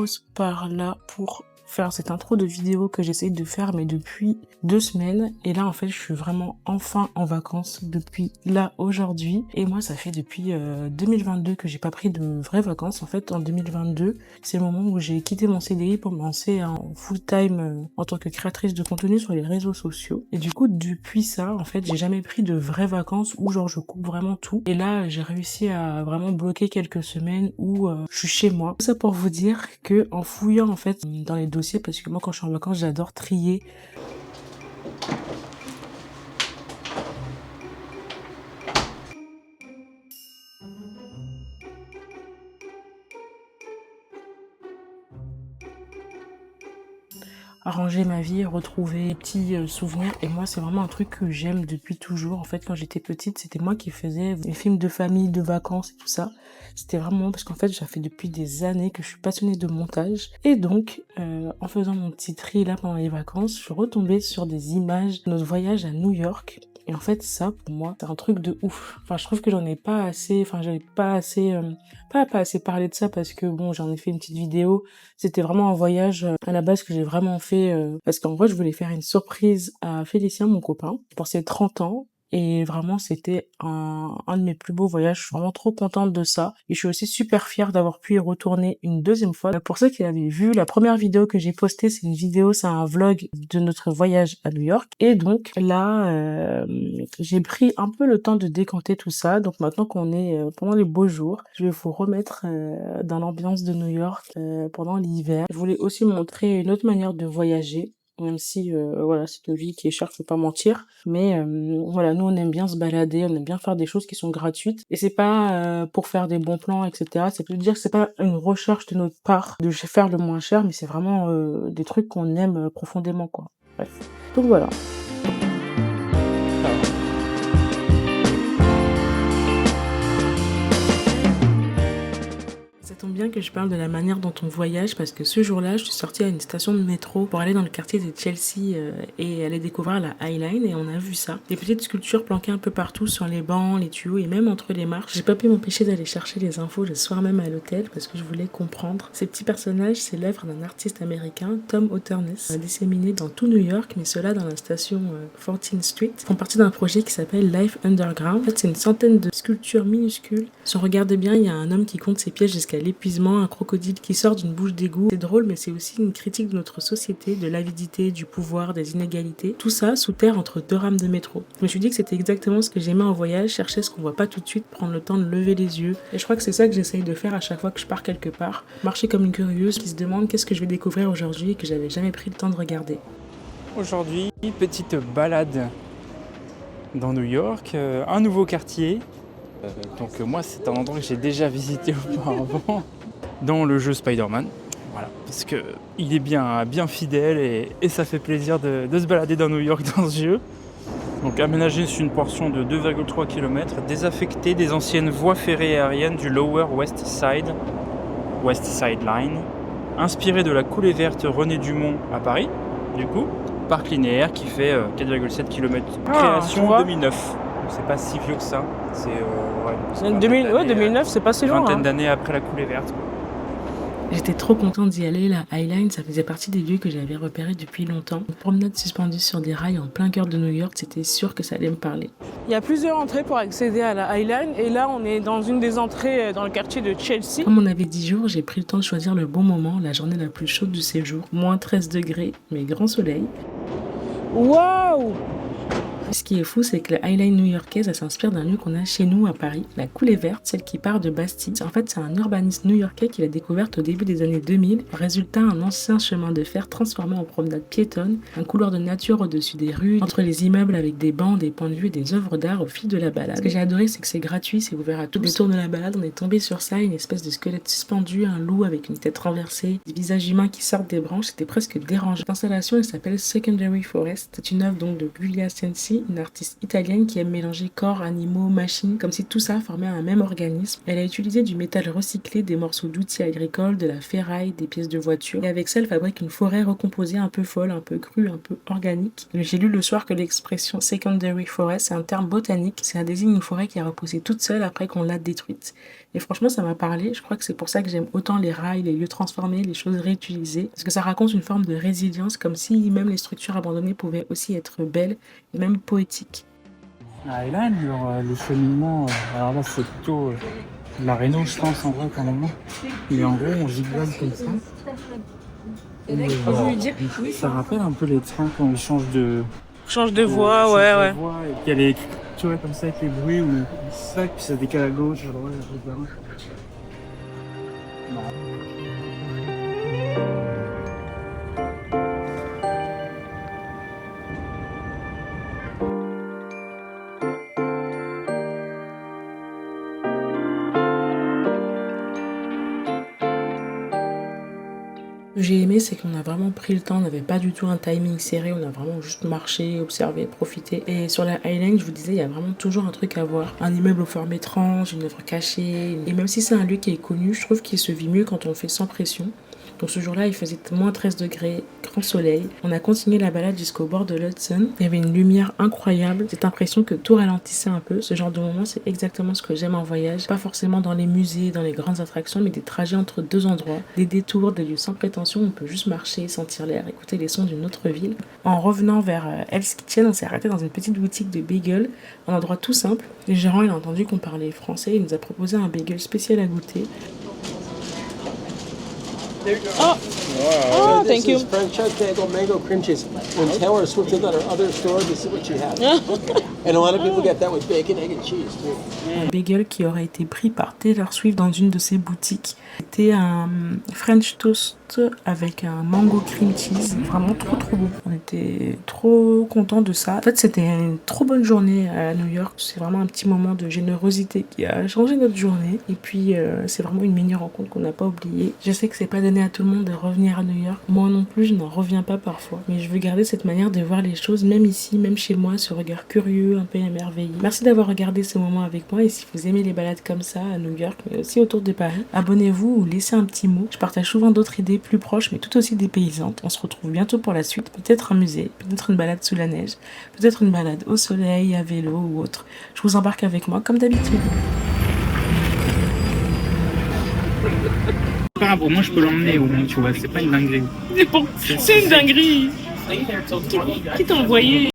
pause par là pour faire cette intro de vidéo que j'essaye de faire mais depuis 2 semaines. Et là en fait je suis vraiment enfin en vacances depuis là aujourd'hui. Et moi ça fait depuis 2022 que j'ai pas pris de vraies vacances. En fait en 2022 c'est le moment où j'ai quitté mon CDI pour me lancer en full time en tant que créatrice de contenu sur les réseaux sociaux. Et du coup depuis ça en fait j'ai jamais pris de vraies vacances où genre je coupe vraiment tout. Et là j'ai réussi à vraiment bloquer quelques semaines où je suis chez moi. Tout ça pour vous dire que en fouillant en fait dans les dossiers, parce que moi quand je suis en vacances j'adore trier. Arranger ma vie, retrouver des petits souvenirs. Et moi, c'est vraiment un truc que j'aime depuis toujours. En fait, quand j'étais petite, c'était moi qui faisais les films de famille, de vacances et tout ça. C'était vraiment parce qu'en fait, ça fait depuis des années que je suis passionnée de montage. Et donc, en faisant mon petit tri là pendant les vacances, je suis retombée sur des images de notre voyage à New York. Et en fait, ça, pour moi, c'est un truc de ouf. Enfin, je trouve que j'en ai pas assez, j'avais pas assez, pas assez parlé de ça parce que bon, j'en ai fait une petite vidéo. C'était vraiment un voyage à la base que j'ai vraiment fait parce qu'en vrai, je voulais faire une surprise à Félicien, mon copain, pour ses 30 ans. Et vraiment, c'était un de mes plus beaux voyages. Je suis vraiment trop contente de ça. Et je suis aussi super fière d'avoir pu y retourner une deuxième fois. Pour ceux qui avaient vu, la première vidéo que j'ai postée, c'est un vlog de notre voyage à New York. Et donc là, j'ai pris un peu le temps de décanter tout ça. Donc maintenant qu'on est pendant les beaux jours, je vais vous remettre dans l'ambiance de New York pendant l'hiver. Je voulais aussi montrer une autre manière de voyager. Même si voilà, c'est une vie qui est chère, faut pas mentir, mais voilà, nous on aime bien se balader, on aime bien faire des choses qui sont gratuites, et c'est pas pour faire des bons plans, etc. C'est plus dire que c'est pas une recherche de notre part de faire le moins cher, mais c'est vraiment des trucs qu'on aime profondément, quoi. Bref, donc voilà. Ça tombe bien que je parle de la manière dont on voyage parce que ce jour-là, je suis sortie à une station de métro pour aller dans le quartier de Chelsea et aller découvrir la High Line, et on a vu ça. Des petites sculptures planquées un peu partout sur les bancs, les tuyaux et même entre les marches. J'ai pas pu m'empêcher d'aller chercher les infos le soir même à l'hôtel parce que je voulais comprendre. Ces petits personnages, c'est l'œuvre d'un artiste américain, Tom Hotterness, disséminé dans tout New York, mais ceux-là dans la station 14th Street, font partie d'un projet qui s'appelle Life Underground. En fait, c'est une centaine de sculptures minuscules. Si on regarde bien, il y a un homme qui compte ses pièges jusqu'à l'épuisement, un crocodile qui sort d'une bouche d'égout. C'est drôle, mais c'est aussi une critique de notre société, de l'avidité, du pouvoir, des inégalités. Tout ça sous terre entre 2 rames de métro. Je me suis dit que c'était exactement ce que j'aimais en voyage, chercher ce qu'on voit pas tout de suite, prendre le temps de lever les yeux. Et je crois que c'est ça que j'essaye de faire à chaque fois que je pars quelque part. Marcher comme une curieuse qui se demande qu'est-ce que je vais découvrir aujourd'hui et que j'avais jamais pris le temps de regarder. Aujourd'hui, petite balade dans New York, un nouveau quartier. Donc moi c'est un endroit que j'ai déjà visité auparavant dans le jeu Spider-Man. Voilà, parce que il est bien fidèle et ça fait plaisir de se balader dans New York dans ce jeu. Donc aménagé sur une portion de 2,3 km, désaffecté des anciennes voies ferrées aériennes du Lower West Side Line, inspiré de la coulée verte René Dumont à Paris, du coup, parc linéaire qui fait 4,7 km. Création 2009. C'est pas si vieux que ça. C'est 2009, c'est pas si loin. Vingtaine d'années après la coulée verte. J'étais trop contente d'y aller. La High Line, ça faisait partie des lieux que j'avais repérés depuis longtemps. Une promenade suspendue sur des rails en plein cœur de New York, c'était sûr que ça allait me parler. Il y a plusieurs entrées pour accéder à la High Line, et là on est dans une des entrées dans le quartier de Chelsea. Comme on avait 10 jours, j'ai pris le temps de choisir le bon moment, la journée la plus chaude du séjour. Moins 13 degrés, mais grand soleil. Waouh! Ce qui est fou, c'est que la High Line new-yorkaise, elle s'inspire d'un lieu qu'on a chez nous à Paris, la coulée verte, celle qui part de Bastille. En fait, c'est un urbaniste new-yorkais qui l'a découverte au début des années 2000. Résultat, un ancien chemin de fer transformé en promenade piétonne, un couloir de nature au-dessus des rues, entre les immeubles avec des bancs, des points de vue et des œuvres d'art au fil de la balade. Ce que j'ai adoré, c'est que c'est gratuit, c'est ouvert à tous. Au détour de la balade, on est tombé sur ça, une espèce de squelette suspendu, un loup avec une tête renversée, des visages humains qui sortent des branches, c'était presque dérangeant. L'installation, elle s'appelle Secondary Forest. C'est une œuvre donc de Giulia Sensi, une artiste italienne qui aime mélanger corps, animaux, machines, comme si tout ça formait un même organisme. Elle a utilisé du métal recyclé, des morceaux d'outils agricoles, de la ferraille, des pièces de voiture, et avec ça, elle fabrique une forêt recomposée un peu folle, un peu crue, un peu organique. J'ai lu le soir que l'expression secondary forest, c'est un terme botanique, ça désigne une forêt qui a reposé toute seule après qu'on l'a détruite. Et franchement, ça m'a parlé. Je crois que c'est pour ça que j'aime autant les rails, les lieux transformés, les choses réutilisées. Parce que ça raconte une forme de résilience, comme si même les structures abandonnées pouvaient aussi être belles et même poétiques. À Highline, le cheminement, alors là c'est plutôt de la réno, je pense, en vrai, quand même. Mais en gros, on zigzague comme ça. Et, ça rappelle un peu les trains quand ils changent de... Change de voie, ouais. Et puis il y a les... Tu vois, comme ça, avec les bruits, ou ça, puis ça décale à gauche, à droite, à droite. Ce que j'ai aimé, c'est qu'on a vraiment pris le temps, on n'avait pas du tout un timing serré, on a vraiment juste marché, observé, profité. Et sur la Highline, je vous disais, il y a vraiment toujours un truc à voir. Un immeuble aux formes étranges, une œuvre cachée. Et même si c'est un lieu qui est connu, je trouve qu'il se vit mieux quand on le fait sans pression. Donc ce jour-là, il faisait moins 13 degrés, grand soleil. On a continué la balade jusqu'au bord de l'Hudson. Il y avait une lumière incroyable. Cette impression que tout ralentissait un peu. Ce genre de moment, c'est exactement ce que j'aime en voyage. Pas forcément dans les musées, dans les grandes attractions, mais des trajets entre deux endroits. Des détours, des lieux sans prétention. On peut juste marcher, sentir l'air, écouter les sons d'une autre ville. En revenant vers Hell's Kitchen, on s'est arrêté dans une petite boutique de bagels. Un endroit tout simple. Le gérant, il a entendu qu'on parlait français. Il nous a proposé un bagel spécial à goûter. Oh, thank you. French bagel, mango cream cheese. When Taylor Swift did that at our other store, this is what she had. And a lot of people get that with bacon, egg, and cheese too. Un bagel qui aurait été pris par Taylor Swift dans une de ses boutiques. C'était un French toast avec un mango cream cheese. Vraiment trop bon. On était trop contents de ça. En fait, c'était une trop bonne journée à New York. C'est vraiment un petit moment de générosité qui a changé notre journée. Et puis, c'est vraiment une mini rencontre qu'on n'a pas oubliée. Je sais que c'est pas donné à tout le monde de revenir à New York. Moi non plus, je n'en reviens pas parfois. Mais je veux garder cette manière de voir les choses, même ici, même chez moi, ce regard curieux, un peu émerveillé. Merci d'avoir regardé ce moment avec moi. Et si vous aimez les balades comme ça à New York, mais aussi autour de Paris, abonnez-vous ou laissez un petit mot. Je partage souvent d'autres idées plus proches, mais tout aussi dépaysantes. On se retrouve bientôt pour la suite. Peut-être un musée, peut-être une balade sous la neige, peut-être une balade au soleil, à vélo ou autre. Je vous embarque avec moi comme d'habitude. Pas grave, au moins je peux l'emmener, au moins, tu vois, c'est pas une dinguerie. C'est une dinguerie. Qui t'a envoyé?